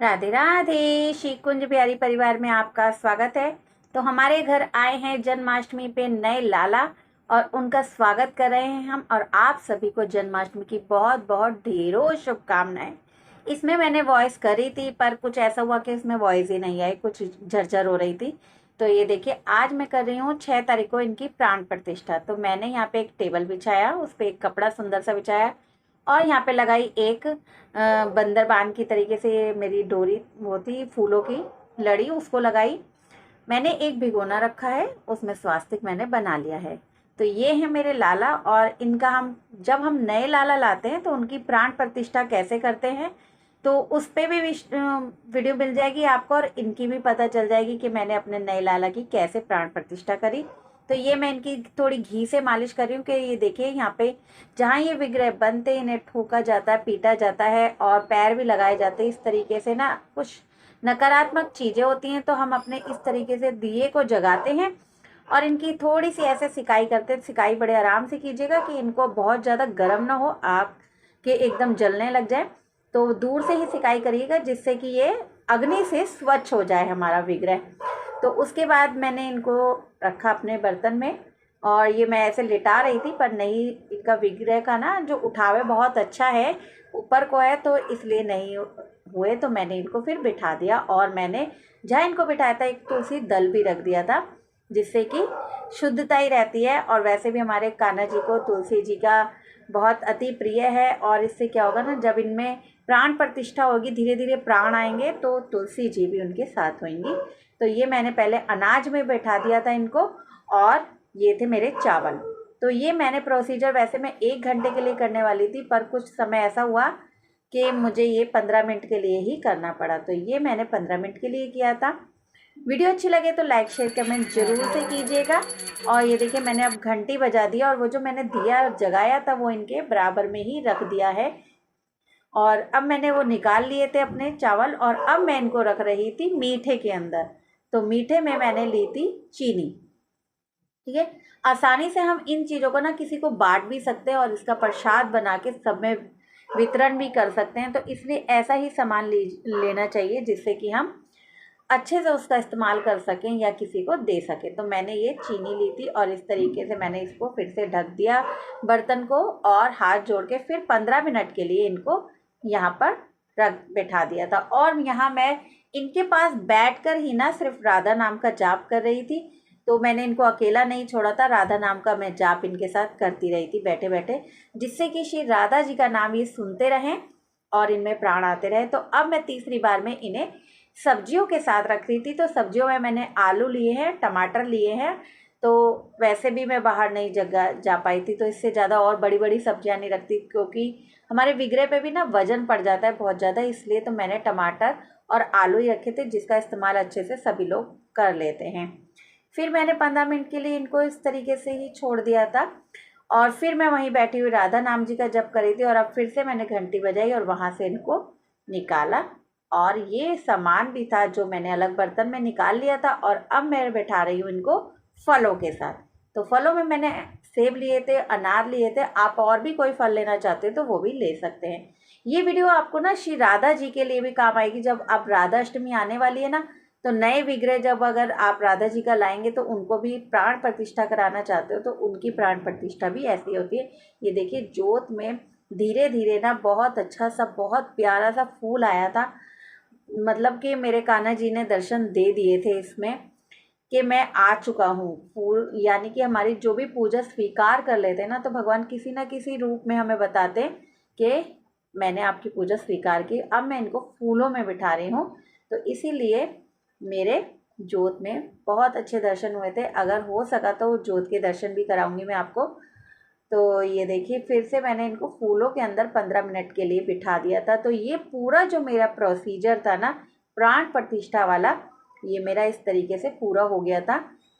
राधे राधे। श्री कुंज बिहारी परिवार में आपका स्वागत है। तो हमारे घर आए हैं जन्माष्टमी पे नए लाला और उनका स्वागत कर रहे हैं हम। और आप सभी को जन्माष्टमी की बहुत बहुत ढेरों शुभकामनाएं। इसमें मैंने वॉइस करी थी पर कुछ ऐसा हुआ कि इसमें वॉइस ही नहीं आई, कुछ झरझर हो रही थी। तो ये देखिए, आज मैं कर रही हूँ 6 तारीख को इनकी प्राण प्रतिष्ठा। तो मैंने यहाँ पे एक टेबल बिछाया, उस पर एक कपड़ा सुंदर सा बिछाया और यहाँ पे लगाई एक बंदरबान की तरीके से मेरी डोरी वो थी फूलों की लड़ी, उसको लगाई। मैंने एक भिगोना रखा है, उसमें स्वास्तिक मैंने बना लिया है। तो ये है मेरे लाला। और इनका हम जब हम नए लाला लाते हैं तो उनकी प्राण प्रतिष्ठा कैसे करते हैं तो उस पर भी वीडियो मिल जाएगी आपको, और इनकी भी पता चल जाएगी कि मैंने अपने नए लाला की कैसे प्राण प्रतिष्ठा करी। तो ये मैं इनकी थोड़ी घी से मालिश कर रही हूँ कि ये देखिए, यहाँ पे जहाँ ये विग्रह बनते हैं इन्हें ठोका जाता है, पीटा जाता है और पैर भी लगाए जाते हैं। इस तरीके से ना कुछ नकारात्मक चीज़ें होती हैं, तो हम अपने इस तरीके से दिए को जगाते हैं और इनकी थोड़ी सी ऐसे सिकाई करते हैं। सिकाई बड़े आराम से कीजिएगा कि इनको बहुत ज़्यादा गर्म ना हो, आग के एकदम जलने लग जाए। तो दूर से ही सिकाई करिएगा जिससे कि ये अग्नि से स्वच्छ हो जाए हमारा विग्रह। तो उसके बाद मैंने इनको रखा अपने बर्तन में और ये मैं ऐसे लिटा रही थी पर नहीं, इनका विग्रह का ना जो उठावे बहुत अच्छा है, ऊपर को है, तो इसलिए नहीं हुए। तो मैंने इनको फिर बिठा दिया और मैंने जहाँ इनको बिठाया था एक तुलसी दल भी रख दिया था जिससे कि शुद्धता ही रहती है। और वैसे भी हमारे कान्हा जी को तुलसी जी का बहुत अति प्रिय है। और इससे क्या होगा ना, जब इनमें प्राण प्रतिष्ठा होगी, धीरे धीरे प्राण आएंगे तो तुलसी जी भी उनके साथ होंगी। तो ये मैंने पहले अनाज में बैठा दिया था इनको, और ये थे मेरे चावल। तो ये मैंने प्रोसीजर वैसे मैं 1 घंटे के लिए करने वाली थी पर कुछ समय ऐसा हुआ कि मुझे ये 15 मिनट के लिए ही करना पड़ा। तो ये मैंने 15 मिनट के लिए किया था। वीडियो अच्छी लगे तो लाइक शेयर कमेंट जरूर से कीजिएगा। और ये देखिए, मैंने अब घंटी बजा दी और वो जो मैंने दिया जगाया था वो इनके बराबर में ही रख दिया है। और अब मैंने वो निकाल लिए थे अपने चावल और अब मैं इनको रख रही थी मीठे के अंदर। तो मीठे में मैंने ली थी चीनी। ठीक है, आसानी से हम इन चीज़ों को ना किसी को बांट भी सकते हैं और इसका प्रसाद बना के सब में वितरण भी कर सकते हैं। तो इसलिए ऐसा ही सामान लेना चाहिए जिससे कि हम अच्छे से उसका इस्तेमाल कर सकें या किसी को दे सकें। तो मैंने ये चीनी ली थी और इस तरीके से मैंने इसको फिर से ढक दिया बर्तन को और हाथ जोड़ के फिर 15 मिनट के लिए इनको यहाँ पर रख बैठा दिया था। और यहाँ मैं इनके पास बैठकर ही ना सिर्फ राधा नाम का जाप कर रही थी। तो मैंने इनको अकेला नहीं छोड़ा था, राधा नाम का मैं जाप इनके साथ करती रही थी बैठे बैठे, जिससे कि श्री राधा जी का नाम ये सुनते रहें और इनमें प्राण आते रहे। तो अब मैं तीसरी बार में इन्हें सब्जियों के साथ रख रही थी। तो सब्जियों में मैंने आलू लिए हैं, टमाटर लिए हैं। तो वैसे भी मैं बाहर नहीं जा पाई थी तो इससे ज़्यादा और बड़ी बड़ी सब्जियां नहीं रखती क्योंकि हमारे विग्रह पे भी ना वजन पड़ जाता है बहुत ज़्यादा, इसलिए तो मैंने टमाटर और आलू ही रखे थे जिसका इस्तेमाल अच्छे से सभी लोग कर लेते हैं। फिर मैंने 15 मिनट के लिए इनको इस तरीके से ही छोड़ दिया था और फिर मैं वहीं बैठी हुई राधा नाम जी का जप करी थी। और अब फिर से मैंने घंटी बजाई और वहाँ से इनको निकाला। और ये सामान भी था जो मैंने अलग बर्तन में निकाल लिया था और अब मैं बैठा रही हूँ इनको फलों के साथ। तो फलों में मैंने सेब लिए थे, अनार लिए थे, आप और भी कोई फल लेना चाहते हो तो वो भी ले सकते हैं। ये वीडियो आपको ना श्री राधा जी के लिए भी काम आएगी। जब आप राधा अष्टमी आने वाली है ना, तो नए विग्रह जब अगर आप राधा जी का लाएंगे तो उनको भी प्राण प्रतिष्ठा कराना चाहते हो तो उनकी प्राण प्रतिष्ठा भी ऐसी होती है। ये देखिए, जोत में धीरे धीरे ना बहुत अच्छा सा बहुत प्यारा सा फूल आया था। मतलब कि मेरे कान्हा जी ने दर्शन दे दिए थे इसमें कि मैं आ चुका हूँ। फूल यानी कि हमारी जो भी पूजा स्वीकार कर लेते हैं ना, तो भगवान किसी ना किसी रूप में हमें बताते हैं कि मैंने आपकी पूजा स्वीकार की, अब मैं इनको फूलों में बिठा रही हूँ। तो इसीलिए मेरे जोत में बहुत अच्छे दर्शन हुए थे। अगर हो सका तो जोत के दर्शन भी कराऊंगी मैं आपको। तो ये देखिए, फिर से मैंने इनको फूलों के अंदर 15 मिनट के लिए बिठा दिया था। तो ये पूरा जो मेरा प्रोसीजर था ना प्राण प्रतिष्ठा वाला, ये मेरा इस तरीके से पूरा हो गया था।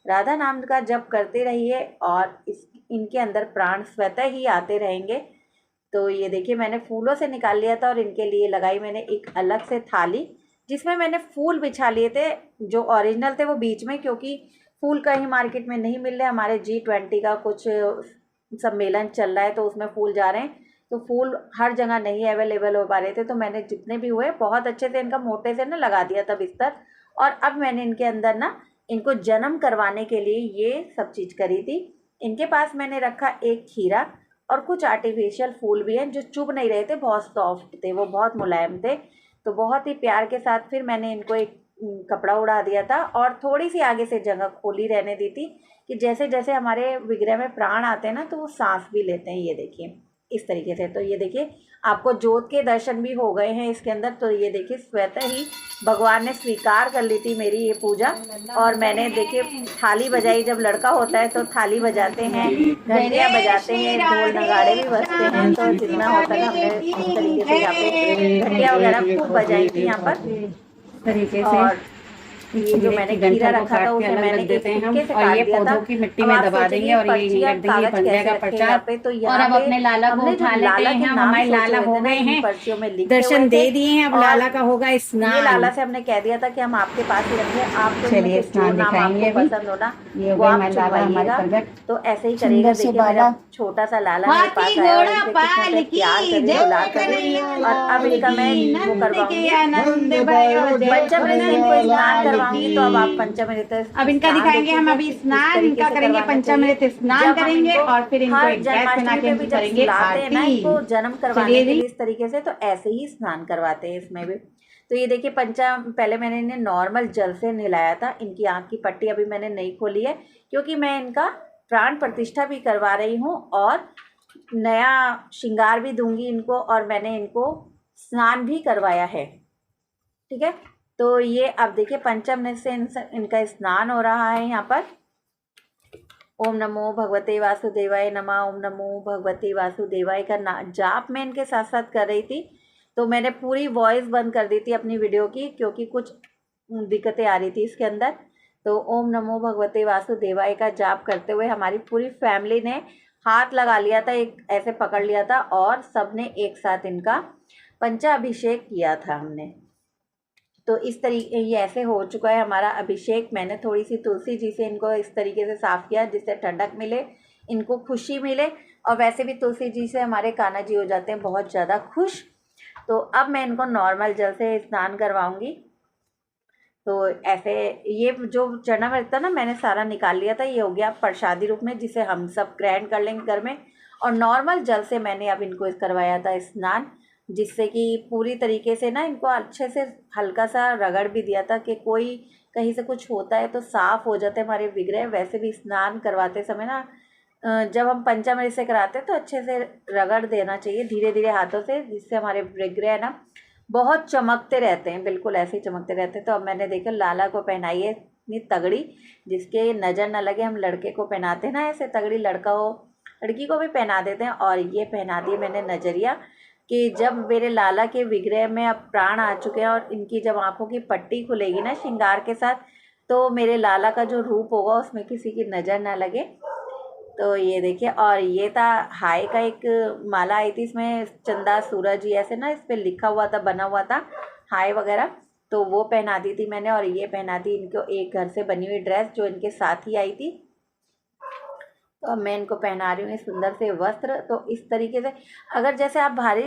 राधा नाम का जप करते रहिए और इनके अंदर प्राण स्वतः ही आते रहेंगे। तो ये देखिए, मैंने फूलों से निकाल लिया था और इनके लिए लगाई मैंने एक अलग से थाली जिसमें मैंने फूल बिछा लिए थे। जो ओरिजिनल थे वो बीच में, क्योंकि फूल कहीं मार्केट में नहीं मिल रहे, हमारे G20 का कुछ सम्मेलन चल रहा है तो उसमें फूल जा रहे हैं। तो फूल हर जगह नहीं अवेलेबल हो पा रहे थे, तो मैंने जितने भी हुए बहुत अच्छे से इनका मोटे से ना लगा दिया था बिस्तर। और अब मैंने इनके अंदर ना इनको जन्म करवाने के लिए ये सब चीज़ करी थी। इनके पास मैंने रखा एक खीरा और कुछ आर्टिफिशियल फूल भी हैं जो चुभ नहीं रहे थे, बहुत सॉफ्ट थे, वो बहुत मुलायम थे। तो बहुत ही प्यार के साथ फिर मैंने इनको एक कपड़ा उड़ा दिया था और थोड़ी सी आगे से जगह खोली रहने दी थी कि जैसे जैसे हमारे विग्रह में प्राण आते हैं ना तो वो सांस भी लेते हैं। ये देखिए इस तरीके से। तो ये देखिए आपको ज्योत के दर्शन भी हो गए हैं इसके अंदर। तो ये देखिए स्वतः ही भगवान ने स्वीकार कर ली थी मेरी ये पूजा। और मैंने देखिए थाली बजाई, जब लड़का होता है तो थाली बजाते हैं, घंटियाँ बजाते हैं, ढोल नगाड़े भी बजते हैं। तो जितना होता था हमने इस तरीके से यहाँ पे घंटियाँ वगैरह खूब बजाई थी यहाँ पर तरीके से। और ये जो मैंने खीरा रखा था उसे मैंने एक तुक्के से काट दिया था। की मिट्टी में दबा देंगे और ये नहीं रख देंगे, बन जाएगा प्रसाद। तो और अब अपने लाला को उठा लेते हैं। हम हमारे लाला हो गए हैं, पर्चियों में लिखे दर्शन दे दिए हैं। अब लाला का होगा स्नान। ये लाला से हमने कह दिया था कि हम आपके पास ही रखेंगे, आप तो चलिए स्नान दिखाएंगे। पसंद होना वो आप चुनवाइएगा। तो ऐसे ही करेगा। देखिए मेरा छोटा सा लाला मेरे पास आया और इनसे कितना प्यार करें। और अब इनका मैं वो करवाऊंगी पंचामृत से इनको स्नान करवाऊंगी। तो अब आप पंचामृत अब इनका दिखाएंगे हम। अभी स्नान इनका करेंगे, पंचामृत स्नान करेंगे और फिर इनको एक गैस बना के हम करेंगे आरती। इनको जन्म करवाने के लिए इस तरीके से, तो ऐसे ही स्नान करवाते हैं इसमें भी। तो ये देखिए पहले मैंने इन्हें नॉर्मल जल से नहलाया था। इनकी आँख की पट्टी अभी मैंने नहीं खोली है क्योंकि मैं इनका प्राण प्रतिष्ठा भी करवा रही हूँ और नया श्रृंगार भी दूंगी इनको। और मैंने इनको स्नान भी करवाया है, ठीक है। तो ये अब देखिए पंचामृत से इनका स्नान हो रहा है यहाँ पर। ओम नमो भगवते वासुदेवाय नमः। ओम नमो भगवते वासुदेवाय का जाप मैं इनके साथ साथ कर रही थी। तो मैंने पूरी वॉइस बंद कर दी थी अपनी वीडियो की क्योंकि कुछ दिक्कतें आ रही थी इसके अंदर। तो ओम नमो भगवते वासुदेवाय का जाप करते हुए हमारी पूरी फैमिली ने हाथ लगा लिया था, एक ऐसे पकड़ लिया था और सबने एक साथ इनका पंचाभिषेक किया था हमने। तो इस तरीके ये ऐसे हो चुका है हमारा अभिषेक। मैंने थोड़ी सी तुलसी जी से इनको इस तरीके से साफ़ किया जिससे ठंडक मिले, इनको खुशी मिले। और वैसे भी तुलसी जी से हमारे कान्हा जी हो जाते हैं बहुत ज़्यादा खुश। तो अब मैं इनको नॉर्मल जल से स्नान करवाऊंगी। तो ऐसे ये जो चरणामृत था ना मैंने सारा निकाल लिया था, ये हो गया प्रसादी रूप में जिसे हम सब ग्रहण कर लेंगे घर में। और नॉर्मल जल से मैंने अब इनको करवाया था स्नान, जिससे कि पूरी तरीके से ना इनको अच्छे से हल्का सा रगड़ भी दिया था कि कोई कहीं से कुछ होता है तो साफ़ हो जाते हमारे विग्रह। वैसे भी स्नान करवाते समय ना जब हम पंचामृत से कराते हैं तो अच्छे से रगड़ देना चाहिए धीरे धीरे हाथों से, जिससे हमारे विग्रह ना बहुत चमकते रहते हैं, बिल्कुल ऐसे ही चमकते रहते हैं। तो अब मैंने देखा लाला को पहनाई है इतनी तगड़ी जिसके नज़र न लगे। हम लड़के को पहनाते ना ऐसे तगड़ी, लड़का हो लड़की को भी पहना देते हैं। और ये पहना दिए मैंने नजरिया कि जब मेरे लाला के विग्रह में अब प्राण आ चुके हैं और इनकी जब आँखों की पट्टी खुलेगी ना श्रृंगार के साथ, तो मेरे लाला का जो रूप होगा उसमें किसी की नज़र ना लगे। तो ये देखिए। और ये था हाय का एक माला आई थी, इसमें चंदा सूरज ये ऐसे ना इस पर लिखा हुआ था, बना हुआ था हाय वगैरह। तो वो पहना दी थी मैंने। और ये पहना दी इनको एक घर से बनी हुई ड्रेस जो इनके साथ ही आई थी। तो अब मैं इनको पहना रही हूँ सुंदर से वस्त्र। तो इस तरीके से अगर जैसे आप भारी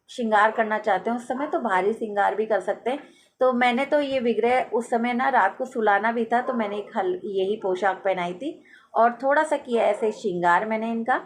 श्रृंगार करना चाहते हो उस समय तो भारी श्रृंगार भी कर सकते हैं। तो मैंने तो ये विग्रह उस समय ना रात को सुलाना भी था तो मैंने एक यही पोशाक पहनाई थी और थोड़ा सा किया ऐसे श्रृंगार मैंने इनका।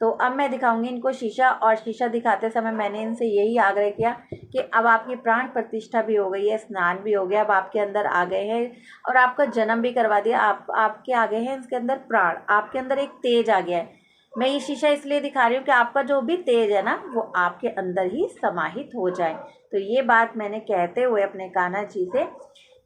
तो अब मैं दिखाऊंगी इनको शीशा। और शीशा दिखाते समय मैंने इनसे यही आग्रह किया कि अब आपकी प्राण प्रतिष्ठा भी हो गई है, स्नान भी हो गया, अब आपके अंदर आ गए हैं और आपका जन्म भी करवा दिया, आपके आ गए हैं इसके अंदर प्राण, आपके अंदर एक तेज आ गया है। मैं ये शीशा इसलिए दिखा रही हूँ कि आपका जो भी तेज है ना वो आपके अंदर ही समाहित हो जाए। तो ये बात मैंने कहते हुए अपने कान्हा जी से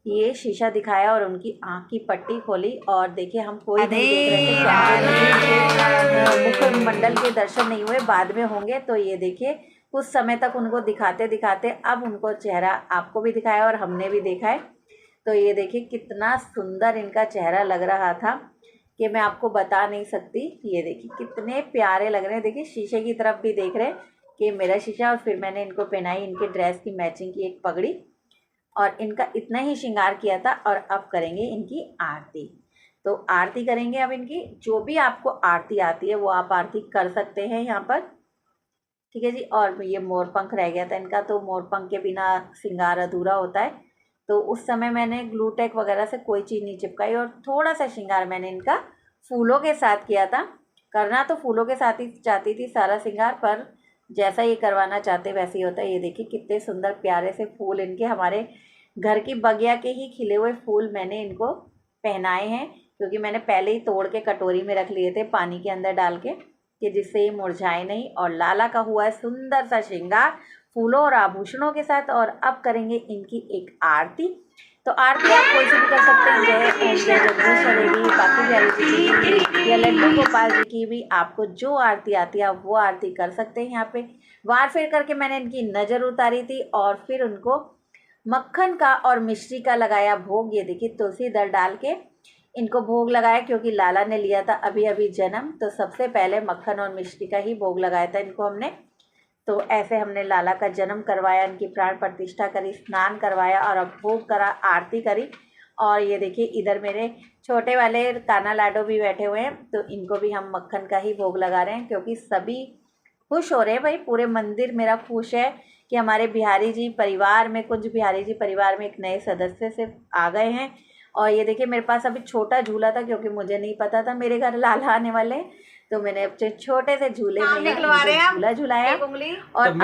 ये शीशा दिखाया और उनकी आँख की पट्टी खोली। और देखिए हम कोई नहीं देख रहे थे, मुखमंडल के दर्शन नहीं हुए, बाद में होंगे। तो ये देखिए कुछ समय तक उनको दिखाते दिखाते अब उनको चेहरा आपको भी दिखाया और हमने भी देखा है। तो ये देखिए कितना सुंदर इनका चेहरा लग रहा था कि मैं आपको बता नहीं सकती। ये देखिए कितने प्यारे लग रहे हैं। देखिए शीशे की तरफ भी देख रहे हैं कि मेरा शीशा। और फिर मैंने इनको पहनाई इनके ड्रेस की मैचिंग की एक पगड़ी और इनका इतना ही श्रृंगार किया था। और अब करेंगे इनकी आरती। तो आरती करेंगे अब इनकी, जो भी आपको आरती आती है वो आप आरती कर सकते हैं यहाँ पर। ठीक है जी। और ये मोर पंख रह गया था इनका, तो मोर पंख के बिना श्रृंगार अधूरा होता है। तो उस समय मैंने ग्लूटेक वगैरह से कोई चीज़ नहीं चिपकाई और थोड़ा सा श्रृंगार मैंने इनका फूलों के साथ किया था। करना तो फूलों के साथ ही चाहती थी सारा श्रृंगार, पर जैसा ये करवाना चाहते वैसे ही होता है। ये देखिए कितने सुंदर प्यारे से फूल इनके, हमारे घर की बगिया के ही खिले हुए फूल मैंने इनको पहनाए हैं, क्योंकि मैंने पहले ही तोड़ के कटोरी में रख लिए थे पानी के अंदर डाल के, कि जिससे ये मुरझाए नहीं। और लाला का हुआ है सुंदर सा श्रृंगार फूलों और आभूषणों के साथ। और अब करेंगे इनकी एक आरती। तो आरती आप कोई सी भी कर सकते हैं, जय ओम जय जगदीश हरे बाकी प्यारी जी की या लड्डू गोपाल जी की भी, आपको जो आरती आती है आप वो आरती कर सकते हैं। यहाँ पे वार फेर करके मैंने इनकी नज़र उतारी थी और फिर उनको मक्खन का और मिश्री का लगाया भोग। ये देखिए तुलसी दल डाल के इनको भोग लगाया, क्योंकि लाला ने लिया था अभी अभी जन्म, तो सबसे पहले मक्खन और मिश्री का ही भोग लगाया था इनको हमने। तो ऐसे हमने लाला का जन्म करवाया, इनकी प्राण प्रतिष्ठा करी, स्नान करवाया और अब भोग करा, आरती करी। और ये देखिए इधर मेरे छोटे वाले काना लाडो भी बैठे हुए हैं, तो इनको भी हम मक्खन का ही भोग लगा रहे हैं, क्योंकि सभी खुश हो रहे हैं भाई। पूरे मंदिर मेरा खुश है कि हमारे बिहारी जी परिवार में, कुछ बिहारी जी परिवार में एक नए सदस्य से आ गए हैं। और ये देखिए मेरे पास अभी छोटा झूला था, क्योंकि मुझे नहीं पता था मेरे घर लाला आने वाले, तो मैंने अपने छोटे से झूले में झूला झुलाया। और अब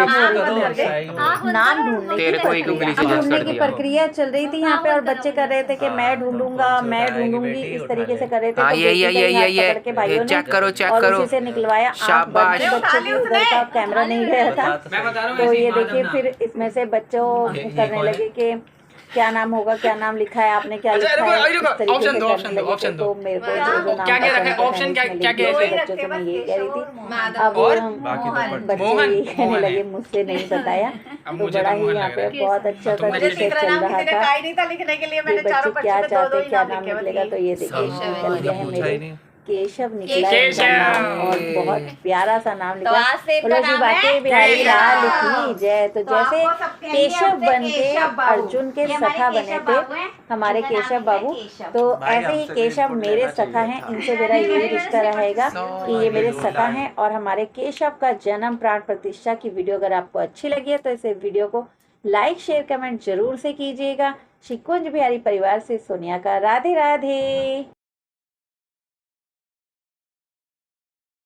नाम ढूंढने की प्रक्रिया चल रही थी यहाँ पे, और बच्चे कर रहे थे कि मैं ढूंढूंगा मैं ढूंढूंगी, इस तरीके से कर रहे थे। ये भाइयों ने चेक करो उसी से निकलवाया। बच्चों की उधर का कैमरा नहीं गया था, तो ये देखिए फिर इसमें से बच्चों करने लगे कि क्या नाम होगा, क्या नाम लिखा है आपने, क्या लिखा है, ऑप्शन दो ऑप्शन दो। तो मेरे को जो नाम क्या रखा है ऑप्शन, क्या बच्चों से मैं ये कह रही थी। अब बच्चे ये कहने लगे मुझसे नहीं बताया, तो बड़ा ही यहाँ पे बहुत अच्छा तरीके से चल रहा था कि बच्चे क्या चाहते क्या नाम निकलेगा। तो ये देखिए निकल गया है मेरे केशव निकला है इनका नाम, और बहुत प्यारा सा नाम लिखा है। बोलो जी बाके बिहारी लाल की जय। तो जैसे केशव बन के अर्जुन के सखा बने थे हमारे केशव बाबू, तो ऐसे ही केशव मेरे सखा हैं, इनसे मेरा यही रिश्ता रहेगा कि ये मेरे सखा हैं। और हमारे केशव का जन्म प्राण प्रतिष्ठा की वीडियो अगर आपको अच्छी लगी है तो इसे वीडियो को लाइक शेयर कमेंट जरूर से कीजिएगा। शिकुंज बिहारी परिवार से सोनिया का राधे राधे।